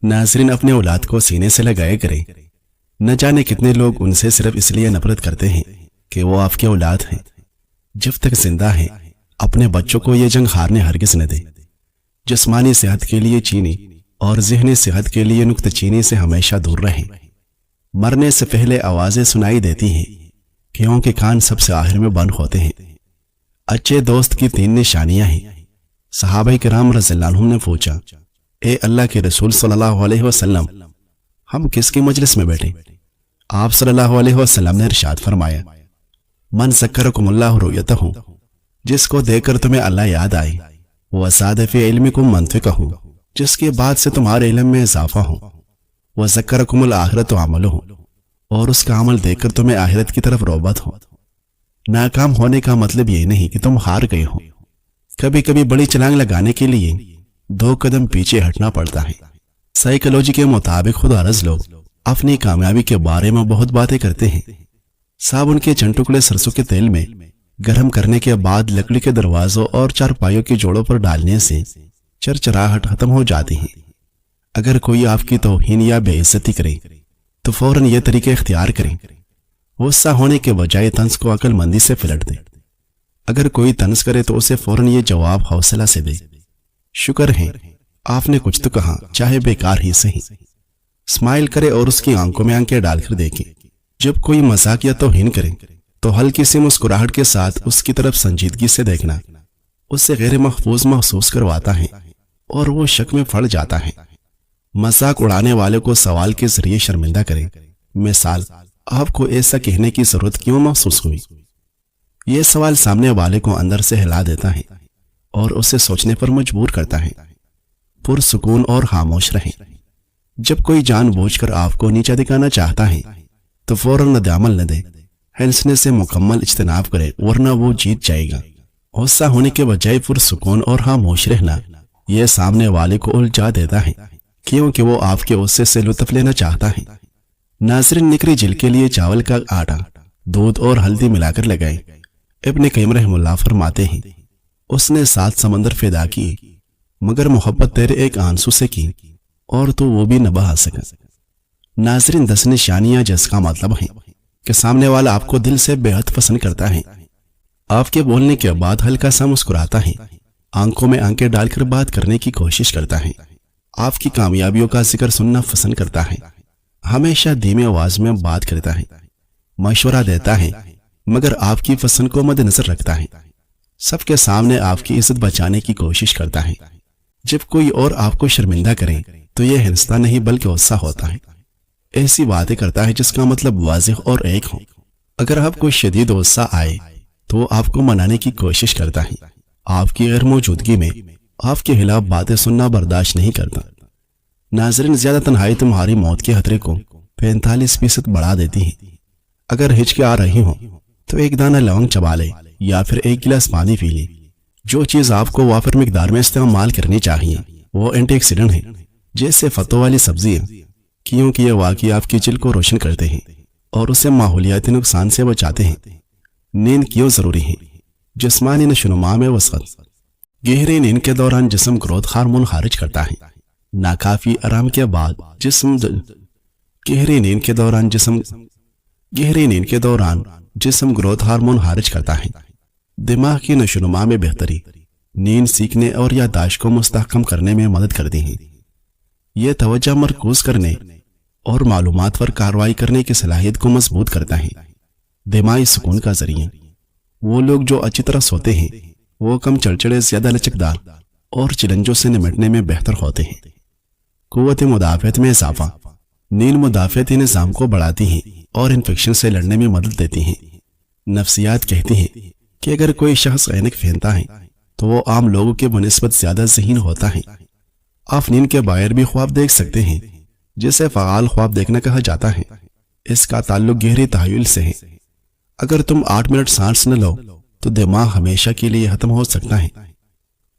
ناظرین اپنے اولاد کو سینے سے لگائے کریں۔ نہ جانے کتنے لوگ ان سے صرف اس لیے نفرت کرتے ہیں کہ وہ آپ کے اولاد ہیں۔ جب تک زندہ ہیں اپنے بچوں کو یہ جنگ ہارنے ہرگز نہ دیں۔ جسمانی صحت کے لیے چینی اور ذہنی صحت کے لیے نکتہ چینی سے ہمیشہ دور رہیں۔ مرنے سے پہلے آوازیں سنائی دیتی ہیں، کیونکہ کان سب سے آخر میں بند ہوتے ہیں۔ اچھے دوست کی 3 نشانیاں ہیں۔ صحابہ کرام رضی اللہ عنہم نے پوچھا، اے اللہ کے رسول صلی اللہ علیہ وسلم، ہم کس کی مجلس میں بیٹھیں؟ آپ صلی اللہ علیہ وسلم نے ارشاد فرمایا، من ذکرکم اللہ رؤیتہ، جس کو دیکھ کر تمہیں اللہ یاد آئے، وزاد فی علمکم منطقہ، جس کے بعد سے تمہارے علم میں اضافہ ہو، وذکرکم الآخرۃ عملہ، اور اس کا عمل دیکھ کر تمہیں آخرت کی طرف رغبت ہو۔ ناکام ہونے کا مطلب یہ نہیں کہ تم ہار گئے ہو، کبھی کبھی بڑی چھلانگ لگانے کے لیے 2 قدم پیچھے ہٹنا پڑتا ہے۔ سائیکالوجی کے مطابق خود غرض لوگ اپنی کامیابی کے بارے میں بہت باتیں کرتے ہیں۔ صابن کے چند ٹکڑے سرسوں کے تیل میں گرم کرنے کے بعد لکڑی کے دروازوں اور چارپائیوں کی جوڑوں پر ڈالنے سے چرچراہٹ ختم ہو جاتی ہے۔ اگر کوئی آپ کی توہین یا بے عزتی کرے تو فوراً یہ طریقہ اختیار کریں، غصہ ہونے کے بجائے طنز کو عقل مندی سے پلٹ دیں۔ اگر کوئی طنز کرے تو اسے فوراً یہ جواب حوصلہ سے دے، شکر ہے آپ نے کچھ تو کہا، چاہے بیکار ہی صحیح۔ اسمائل کرے اور اس کی آنکھوں میں آنکھیں ڈال کر دیکھیں۔ جب کوئی مذاق یا توہین کرے تو ہلکی سی مسکراہٹ کے ساتھ اس کی طرف سنجیدگی سے دیکھنا اسے غیر محفوظ محسوس کرواتا ہے اور وہ شک میں پڑ جاتا ہے۔ مذاق اڑانے والے کو سوال کے ذریعے شرمندہ کریں، مثال، آپ کو ایسا کہنے کی ضرورت کیوں محسوس ہوئی؟ یہ سوال سامنے والے کو اندر سے ہلا دیتا ہے اور اسے سوچنے پر مجبور کرتا ہے۔ پرسکون اور خاموش رہیں۔ جب کوئی جان بوجھ کر آپ کو نیچا دکھانا چاہتا ہے تو فوراً رد عمل نہ دے، ہنسنے سے مکمل اجتناب کرے ورنہ وہ جیت جائے گا۔ غصہ ہونے کے بجائے پرسکون اور خاموش رہنا یہ سامنے والے کو الجھا دیتا ہے، کیونکہ وہ آپ کے غصے سے لطف لینا چاہتا ہے۔ ناظرین، نکری جلد کے لیے چاول کا آٹا دودھ اور ہلدی ملا کر لگائیں۔ ابن قیم رحم اللہ فرماتے ہیں، اس نے 7 سمندر فدا کیے مگر محبت تیرے ایک آنسو سے کی اور تو وہ بھی نہ بہا سکا۔ ناظرین، 10 نشانیاں جس کا مطلب ہے کہ سامنے والا آپ کو دل سے بے حد پسند کرتا ہے، آپ کے بولنے کے بعد ہلکا سا مسکراتا ہے، آنکھوں میں آنکھیں ڈال کر بات کرنے کی کوشش کرتا ہے، آپ کی کامیابیوں کا ذکر سننا پسند کرتا ہے، ہمیشہ دھیمی آواز میں بات کرتا ہے، مشورہ دیتا ہے مگر آپ کی پسند کو مد نظر رکھتا ہے، سب کے سامنے آپ کی عزت بچانے کی کوشش کرتا ہے۔ جب کوئی اور آپ کو شرمندہ کرے تو یہ ہنستا نہیں بلکہ غصہ ہوتا ہے، ایسی باتیں کرتا ہے جس کا مطلب واضح اور ایک ہو۔ اگر آپ کو شدید غصہ آئے تو وہ آپ کو منانے کی کوشش کرتا ہے، آپ کی غیر موجودگی میں آپ کے خلاف باتیں سننا برداشت نہیں کرتا۔ ناظرین، زیادہ تنہائی تمہاری موت کے خطرے کو 45% بڑھا دیتی ہے۔ اگر ہچکیں آ رہی ہوں تو ایک دانہ لونگ چبا لے یا پھر ایک گلاس پانی پی لے۔ جو چیز آپ کو وافر مقدار میں استعمال کرنی چاہیے وہ اینٹی آکسیڈنٹ ہے، جیسے فتوں والی سبزیاں، کیونکہ یہ واقعی آپ کی جلد کو روشن کرتے ہیں اور اسے ماحولیاتی نقصان سے بچاتے ہیں۔ نیند کیوں ضروری ہے؟ جسمانی نشوونما میں وسعت۔ گہری نیند کے دوران جسم گروتھ ہارمون خارج کرتا ہے۔ ناکافی آرام کے بعد گہری نیند کے دوران جسم گروتھ ہارمون خارج کرتا ہے۔ دماغ کی نشوونما میں بہتری۔ نیند سیکھنے اور یادداشت کو مستحکم کرنے میں مدد کرتی ہے۔ یہ توجہ مرکوز کرنے اور معلومات پر کارروائی کرنے کی صلاحیت کو مضبوط کرتا ہے۔ دماغی سکون کا ذریعہ۔ وہ لوگ جو اچھی طرح سوتے ہیں وہ کم چڑچڑے، زیادہ لچکدار اور چیلنجوں سے نمٹنے میں بہتر ہوتے ہیں۔ قوت مدافعت میں اضافہ۔ نیند مدافعتی نظام کو بڑھاتی ہے اور انفیکشن سے لڑنے میں مدد دیتی ہیں۔ نفسیات کہتی ہیں کہ اگر کوئی شخص عینک پہنتا ہے تو وہ عام لوگوں کے بنسبت زیادہ ذہین ہوتا ہے۔ آپ نیند کے بغیر بھی خواب دیکھ سکتے ہیں، جسے فعال خواب دیکھنا کہا جاتا ہے۔ اس کا تعلق گہری تخیل سے ہے۔ اگر تم 8 منٹ سانس نہ لو تو دماغ ہمیشہ کے لیے ختم ہو سکتا ہے۔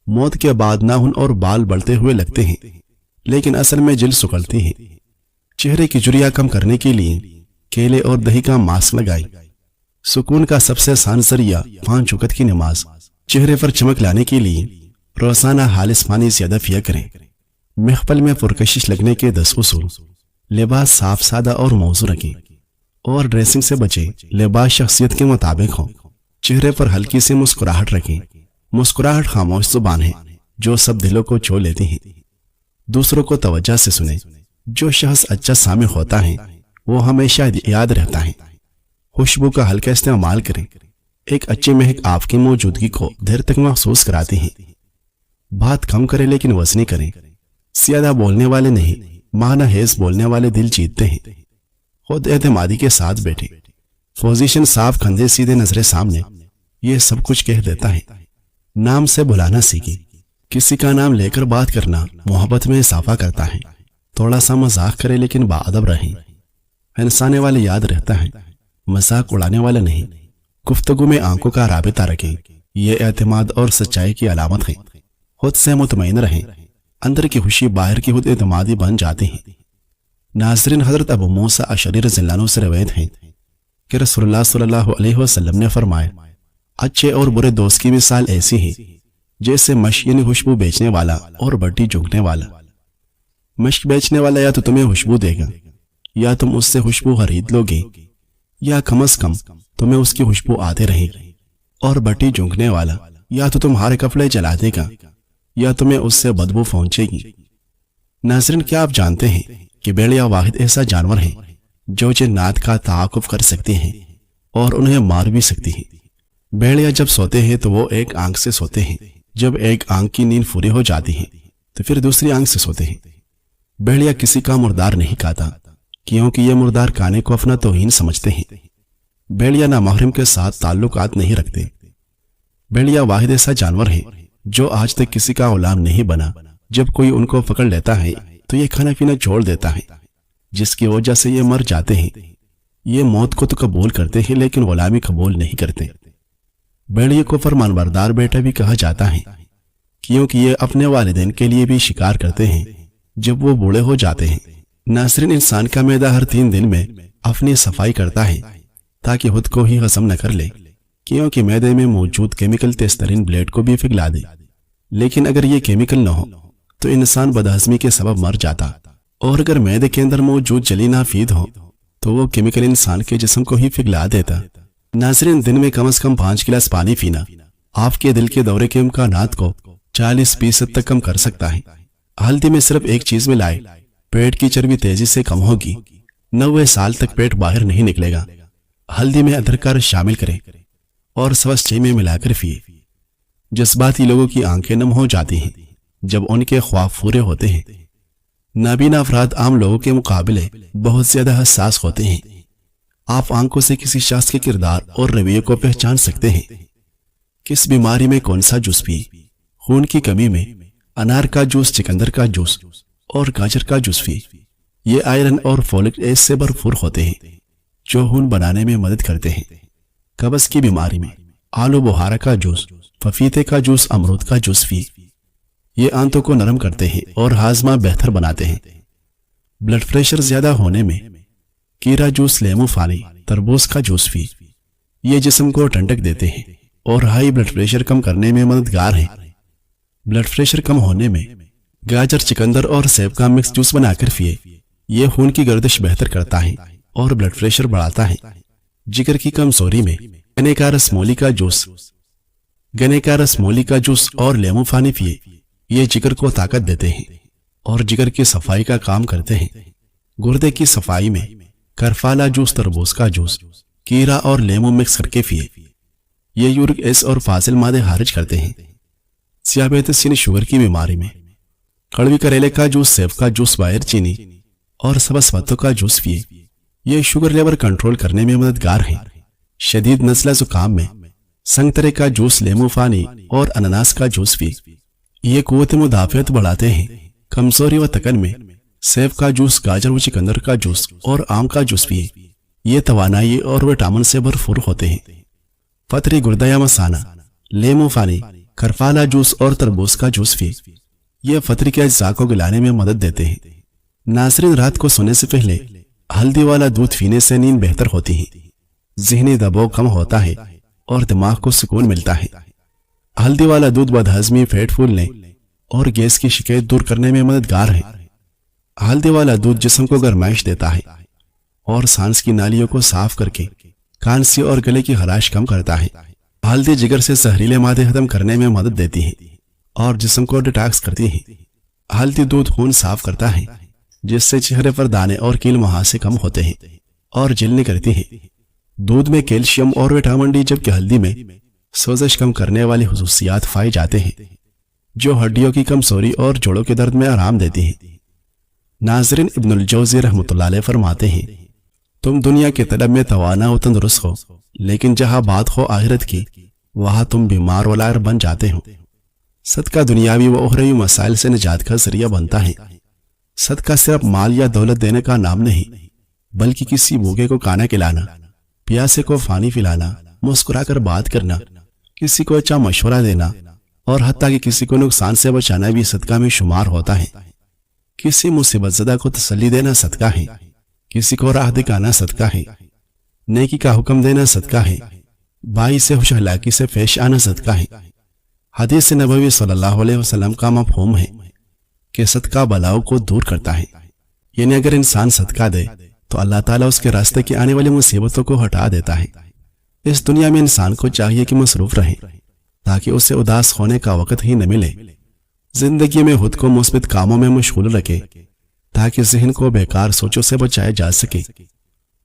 موت کے بعد ناخن اور بال بڑھتے ہوئے لگتے ہیں، لیکن اصل میں جلد سکڑتی ہے۔ چہرے کی جھریاں کم کرنے کے لیے کیلے اور دہی کا ماسک لگائیں۔ سکون کا سب سے آسان ذریعہ 5 وقت کی نماز۔ چہرے پر چمک لانے کے لیے روزانہ خالص پانی زیادہ پیا کریں۔ محفل میں پرکشش لگنے کے 10 اصول۔ لباس صاف سادہ اور موزوں رکھیں اور ڈریسنگ سے بچیں۔ لباس شخصیت کے مطابق ہو۔ چہرے پر ہلکی سی مسکراہٹ رکھیں۔ مسکراہٹ خاموش زبان ہے جو سب دلوں کو چھو لیتی ہیں۔ دوسروں کو توجہ سے سنیں۔ جو شخص اچھا سامع ہوتا ہے وہ ہمیشہ یاد رہتا ہے۔ خوشبو کا ہلکا استعمال کریں۔ ایک اچھی مہک آپ کی موجودگی کو دیر تک محسوس کراتی ہے۔ بات کم کریں لیکن وزنی کریں۔ زیادہ بولنے والے نہیں، معنی خیز بولنے والے دل جیتتے ہیں۔ خود اعتمادی کے ساتھ بیٹھیں۔ پوزیشن صاف، کندھے سیدھے، نظریں سامنے، یہ سب کچھ کہہ دیتا ہے۔ نام سے بلانا سیکھیں۔ کسی کا نام لے کر بات کرنا محبت میں اضافہ کرتا ہے۔ تھوڑا سا مذاق کرے لیکن باادب رہیں۔ ہنسانے والے یاد رہتا ہے، مذاق اڑانے والا نہیں۔ گفتگو میں آنکھوں کا رابطہ رکھیں، یہ اعتماد اور سچائی کی علامت ہے۔ خود سے مطمئن رہیں، اندر کی خوشی باہر کی خود اعتمادی بن جاتی ہے۔ ناظرین، حضرت ابو موسیٰ اشعری رضی اللہ عنہ سے روایت ہے کہ رسول اللہ صلی اللہ علیہ وسلم نے فرمایا، اچھے اور برے دوست کی مثال ایسی ہے جیسے مشک یعنی خوشبو بیچنے والا اور بٹی جھونکنے والا۔ مشک بیچنے والا یا تو تمہیں خوشبو دے گا یا تم اس سے خوشبو خرید لو گے، یا کم از کم تمہیں اس کی خوشبو آتے رہے گی۔ اور بٹی جھونکنے والا یا تو تمہارے کپڑے جلا دے گا یا تمہیں اس سے بدبو پہنچے گی۔ ناظرین، کیا آپ جانتے ہیں کہ بھیڑیا واحد ایسا جانور ہے جو جنات کا تعاقب کر سکتے ہیں اور انہیں مار بھی سکتی ہے۔ بھیڑیا جب سوتے ہیں تو وہ ایک آنکھ سے سوتے ہیں، جب ایک آنکھ کی نیند پوری ہو جاتی ہے تو پھر دوسری آنکھ سے سوتے ہیں۔ بھیڑیا کسی کا مردار نہیں کھاتا کیونکہ یہ مردار کھانے کو اپنا توہین سمجھتے ہیں۔ بھیڑیا نامحرم کے ساتھ تعلقات نہیں رکھتے۔ بھیڑیا واحد ایسا جانور ہے جو آج تک کسی کا غلام نہیں بنا۔ جب کوئی ان کو پکڑ لیتا ہے تو یہ کھانا پینا چھوڑ دیتا ہے، جس کی وجہ سے یہ مر جاتے ہیں۔ یہ موت کو تو قبول کرتے ہیں لیکن غلامی قبول نہیں کرتے۔ بھیڑیے کو فرمان بردار بیٹا بھی کہا جاتا ہے کیونکہ یہ اپنے والدین کے لیے بھی شکار کرتے ہیں جب وہ بوڑھے ہو جاتے ہیں۔ ناظرین، انسان کا معدہ ہر 3 دن میں اپنی صفائی کرتا ہے تاکہ خود کو ہی ہضم نہ کر لے، کیونکہ معدے میں موجود کیمیکل تیز ترین بلیڈ کو بھی پگھلا دے۔ لیکن اگر یہ کیمیکل نہ ہو تو انسان بدہضمی کے سبب مر جاتا، اور اگر معدے کے اندر موجود جلی نافید ہو تو وہ کیمیکل انسان کے جسم کو ہی پگھلا دیتا۔ ناظرین، دن میں کم از کم 5 گلاس پانی پینا آپ کے دل کے دورے کے امکانات کو 40% تک کم کر سکتا ہے۔ ہلدی میں صرف ایک چیز ملائے، پیٹ کی چربی تیزی سے کم ہوگی۔ 90 سال تک پیٹ باہر نہیں نکلے گا۔ ہلدی میں ادرک کا رس شامل کریں اور سبز چائے میں ملا کر پیئے۔ جذباتی لوگوں کی آنکھیں نم ہو جاتی ہیں جب ان کے خواب پورے ہوتے ہیں۔ نابینا افراد عام لوگوں کے مقابلے بہت زیادہ حساس ہوتے ہیں۔ آپ آنکھوں سے کسی شخص کے کردار اور رویے کو پہچان سکتے ہیں۔ کس بیماری میں کون سا جوس پیے؟ خون کی کمی میں انار کا جوس، چکندر کا جوس اور گاجر کا جوس پیے۔ یہ آئرن اور فولک ایسڈ سے بھرپور ہوتے ہیں جو خون بنانے میں مدد کرتے ہیں۔ قبض کی بیماری میں آلو بخارا کا جوس، پپیتے کا جوس، امرود کا جوس پیے۔ یہ آنتوں کو نرم کرتے ہیں اور ہاضمہ بہتر بناتے ہیں۔ بلڈ پریشر زیادہ ہونے میں کیرا جوس، لیمو پانی، تربوز کا جوس پیے۔ یہ جسم کو ٹھنڈک دیتے ہیں اور ہائی بلڈ پریشر کم کرنے میں مددگار ہیں۔ بلڈ پریشر کم ہونے میں گاجر، چکندر اور سیب کا مکس جوس بنا کر پیے۔ یہ خون کی گردش بہتر کرتا ہے اور بلڈ پریشر بڑھاتا ہے۔ جگر کی کمزوری میں گنے کا رس مولی کا جوس، اور لیمو پانی پیے۔ یہ جگر کو طاقت دیتے ہیں اور جگر کی صفائی کا کام کرتے ہیں۔ گردے کی صفائی میں کرفالا جوس، تربوز کا جوس، کیرا اور لیمو مکس کر کے پیے۔ یہ یورک ایسڈ اور فاضل مادے خارج کرتے ہیں۔ ذیابیطس یعنی شوگر کی بیماری میں کڑوی کریلے کا جوس، سیب کا جوس بغیر چینی اور سبز پتوں کا جوس پیے۔ یہ شوگر لیول کنٹرول کرنے میں مددگار ہیں۔ شدید نزلہ زکام میں سنگترے کا جوس، لیمو پانی اور اناناس کا جوس پیے۔ یہ قوت مدافعت بڑھاتے ہیں۔ کمزوری و تکن میں سیب کا جوس، گاجر و چکندر کا جوس اور آم کا جوس پیے۔ یہ توانائی اور وٹامن سے بھرپور ہوتے ہیں۔ پتری گردہ یا مثانہ، لیمو پانی، کرفالا جوس اور تربوز کا جوس پیے۔ یہ پتری کے اجزاء کو گلانے میں مدد دیتے ہیں۔ ناظرین، رات کو سونے سے پہلے ہلدی والا دودھ پینے سے نیند بہتر ہوتی ہے، ذہنی دباؤ کم ہوتا ہے اور دماغ کو سکون ملتا ہے۔ ہلدی والا دودھ بدہضمی، پیٹ پھولنے اور گیس کی شکایت دور کرنے میں مددگار ہے۔ ہلدی والا دودھ جسم کو گرمائش دیتا ہے اور سانس کی نالیوں کو صاف کر کے کانسی اور گلے کی خراش کم کرتا ہے۔ ہلدی جگر سے زہریلے مادے ختم کرنے میں مدد دیتی ہے اور جسم کو ڈیٹاکس کرتی ہے۔ ہلدی دودھ خون صاف کرتا ہے جس سے چہرے پر دانے اور کیل مہاسے کم ہوتے ہیں اور جل نکلتی ہے۔ دودھ میں کیلشیم اور وٹامن ڈی جبکہ ہلدی میں سوزش کم کرنے والی خصوصیات پائے جاتے ہیں جو ہڈیوں کی کمزوری اور جوڑوں کے درد میں آرام دیتی ہیں۔ ناظرین، ابن الجوزی رحمۃ اللہ علیہ فرماتے ہیں، تم دنیا کے طلب میں توانا و تندرست ہو، لیکن جہاں بات ہو آخرت کی وہاں تم بیمار و لاغر بن جاتے ہو۔ صدقہ دنیاوی و اخروی مسائل سے نجات کا ذریعہ بنتا ہے۔ صدقہ صرف مال یا دولت دینے کا نام نہیں، بلکہ کسی بھوکے کو کھانا کھلانا، پیاسے کو پانی پلانا، مسکرا کر بات کرنا، کسی کو اچھا مشورہ دینا اور حتیٰ کہ کسی کو نقصان سے بچانا بھی صدقہ میں شمار ہوتا ہے۔ کسی مصیبت زدہ کو تسلی دینا صدقہ ہے، کسی کو راہ دکھانا صدقہ ہے، نیکی کا حکم دینا صدقہ ہے، بھائی سے خوش اخلاقی سے پیش آنا صدقہ ہے۔ حدیث نبوی صلی اللہ علیہ وسلم کا مفہوم ہے کہ صدقہ بلاؤں کو دور کرتا ہے، یعنی اگر انسان صدقہ دے تو اللہ تعالیٰ اس کے راستے کی آنے والی مصیبتوں کو ہٹا دیتا ہے۔ اس دنیا میں انسان کو چاہیے کہ مصروف رہے تاکہ اسے اداس ہونے کا وقت ہی نہ ملے۔ زندگی میں خود کو مثبت کاموں میں مشغول رکھے تاکہ ذہن کو بیکار سوچوں سے بچایا جا سکے۔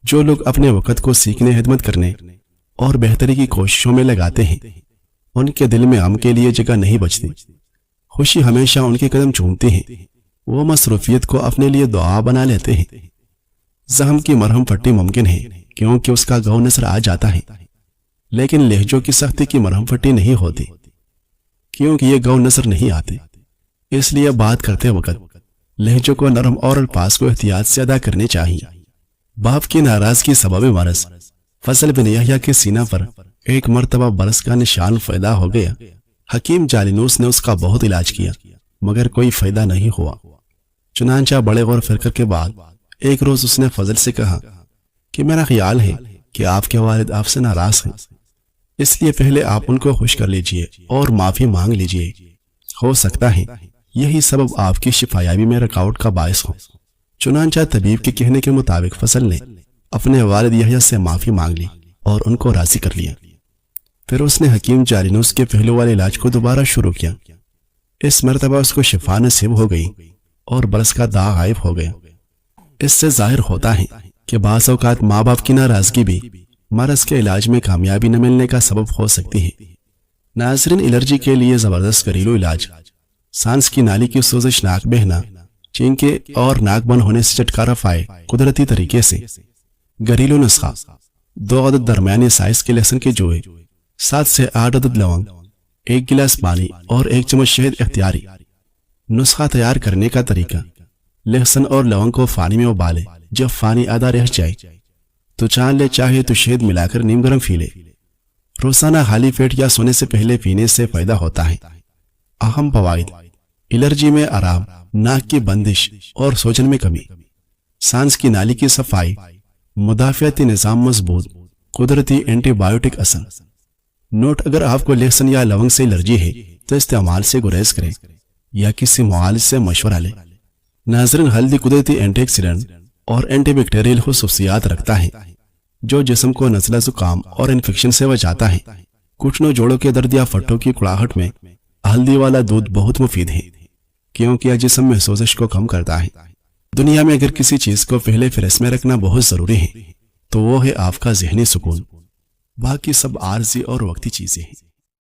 جو لوگ اپنے وقت کو سیکھنے، خدمت کرنے اور بہتری کی کوششوں میں لگاتے ہیں ان کے دل میں غم کے لیے جگہ نہیں بچتی، خوشی ہمیشہ ان کے قدم چومتی ہے۔ وہ مصروفیت کو اپنے لیے دعا بنا لیتے ہیں۔ زخم کی مرہم پٹی ممکن ہے کیونکہ اس کا گھاؤ نظر آ جاتا ہے، لیکن لہجوں کی سختی کی مرہم پٹی نہیں ہوتی کیونکہ یہ گھاؤ نظر نہیں آتے۔ اس لیے بات کرتے وقت لہجوں کو نرم اور الفاظ کو احتیاط سے ادا کرنے چاہیے۔ باپ کی ناراضگی سبب مرض فضل بن یحییٰ کے سینہ پر ایک مرتبہ برس کا نشان پیدا ہو گیا۔ حکیم جالینوس نے اس کا بہت علاج کیا مگر کوئی فائدہ نہیں ہوا۔ چنانچہ بڑے غور فکر کے بعد ایک روز اس نے فضل سے کہا کہ میرا خیال ہے کہ آپ کے والد آپ سے ناراض ہیں، اس لیے پہلے آپ ان کو خوش کر لیجئے اور معافی مانگ لیجئے، ہو سکتا ہے یہی سبب آپ کی شفایابی میں رکاوٹ کا باعث ہو۔ چنانچہ طبیب کے کہنے کے مطابق فضل نے اپنے والد یحییٰ سے معافی مانگ لی اور ان کو راضی کر لیا۔ پھر اس نے حکیم جالینوس کے پہلو والے علاج کو دوبارہ شروع کیا۔ اس مرتبہ اس کو شفا نصیب ہو گئی اور برس کا داغ غائب ہو گیا۔ اس سے ظاہر ہوتا ہے کہ بعض اوقات ماں باپ کی ناراضگی بھی مرض کے علاج میں کامیابی نہ ملنے کا سبب ہو سکتی ہے۔ ناظرین، الرجی کے لیے زبردست گھریلو علاج، سانس کی نالی کی سوزش، ناک بہنا، چینکے اور ناک بند ہونے سے چھٹکارا پائے قدرتی طریقے سے۔ گھریلو نسخہ: 2 عدد درمیانی سائز کے لہسن کے جوئے، 7 سے 8 عدد لونگ، 1 گلاس پانی اور 1 چمچ شہد اختیاری۔ نسخہ تیار کرنے کا طریقہ: لہسن اور لونگ کو پانی میں ابالے، جب پانی آدھا رہ جائے تو چھان لے، چاہے تو شہد ملا کر نیم گرم پی لے۔ روزانہ خالی پیٹ یا سونے سے پہلے پینے سے فائدہ ہوتا ہے۔ اہم فوائد: الرجی میں آرام، ناک کی بندش اور سوجن میں کمی، سانس کی نالی کی صفائی، مدافعتی نظام مضبوط، قدرتی اینٹی بایوٹک اثر۔ نوٹ: اگر آپ کو لہسن یا لونگ سے الرجی ہے تو استعمال سے گریز کریں یا کسی معالج سے مشورہ لیں۔ ناظرین، ہلدی قدرتی اینٹی آکسیڈنٹ اور اینٹی بیکٹیریل خصوصیات رکھتا ہے جو جسم کو نزلہ، زکام اور انفیکشن سے بچاتا ہے۔ گھٹنوں، جوڑوں کے درد یا پٹھوں کی کڑاہٹ میں ہلدی والا دودھ بہت مفید ہے کیونکہ یہ جسم میں سوزش کو کم کرتا ہے۔ دنیا میں اگر کسی چیز کو پہلے فہرست میں رکھنا بہت ضروری ہے تو وہ ہے آپ کا ذہنی سکون، باقی سب عارضی اور وقتی چیزیں ہیں۔